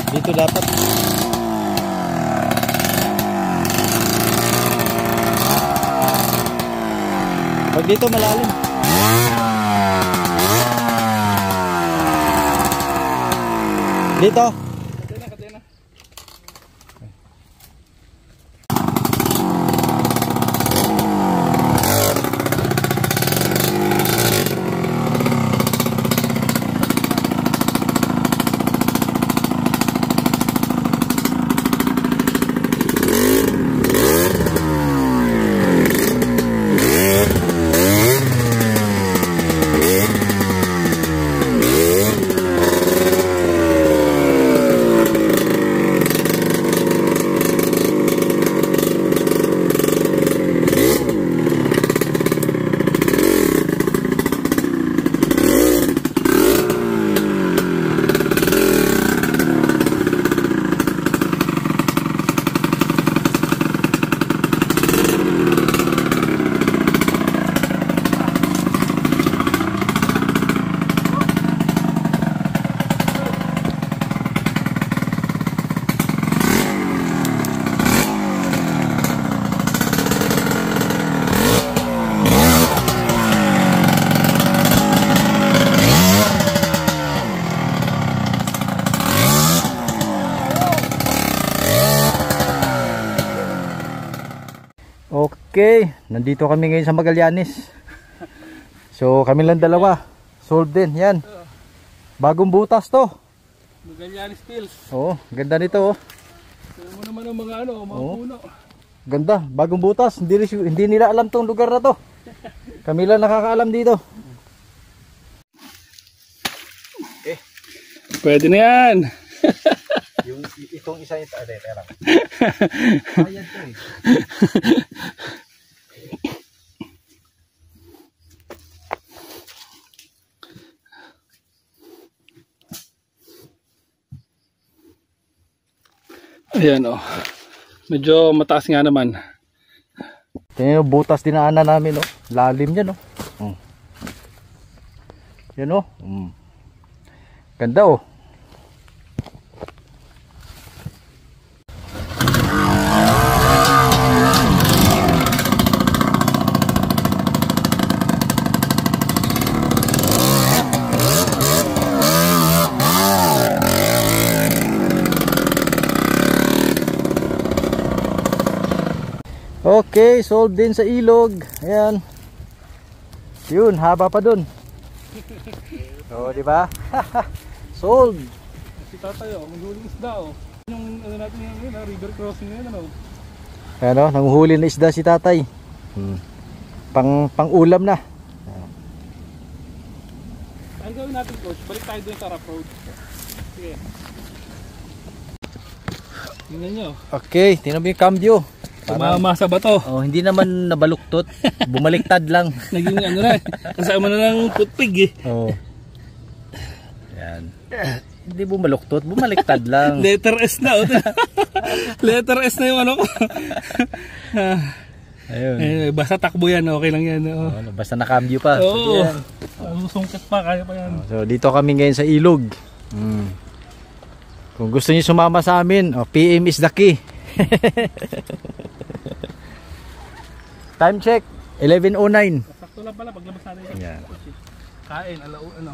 Dito dapat. Pag dito malalim. Dito. Kadena. Okay, nandito kami ngayon sa Magallanes. So kami lang dalawa. Sold din, yan. Bagong butas to. Magallanes Pills. Oo, ganda nito oh. Tignan mo naman ang mga ano, mga puno. Ganda, bagong butas. Hindi nila alam tong lugar na to. Kami lang nakakaalam dito. Okay. Pwede na yan. Itong isa ito, tera. Ayan to eh. Ayan o. Medyo mataas nga naman. Tingnan yung butas dinaanan namin oh. Lalim yan oh. Yan oh. Ganda oh. Okay, sold din sa ilog. Ayan. Yun, haba pa dun. Oh, di ba? Sold. Si tatay oh, maghuling isda oh. Yung ano natin ngayon, river crossing ngayon ano. Ano, nanguhuli na isda si tatay. Pang ulam na. Ang gawin natin coach, balik tayo dun sa rough road. Sige. Tingnan nyo. Okay, tingnan mo yung cambio. Tumamasa ba to? Oh, hindi naman nabaluktot. Bumaliktad lang. Naging ano na, kasama na ng toothpick eh. Oh. Yan. Hindi bumaluktot, bumaliktad lang. Letter S na oh. Letter S na yung ano ko. Ayun. Eh, basta takbo yan, okay lang yan. Oh. Basta nakambyo pa. Oo. Sungkit pa, kaya pa yan. So dito kami ngayon sa ilog. Kung gusto niyo sumama sa amin, PM is the key. Time check 11:09. Sakto lang pala paglabas natin. Yan. Kain, ano.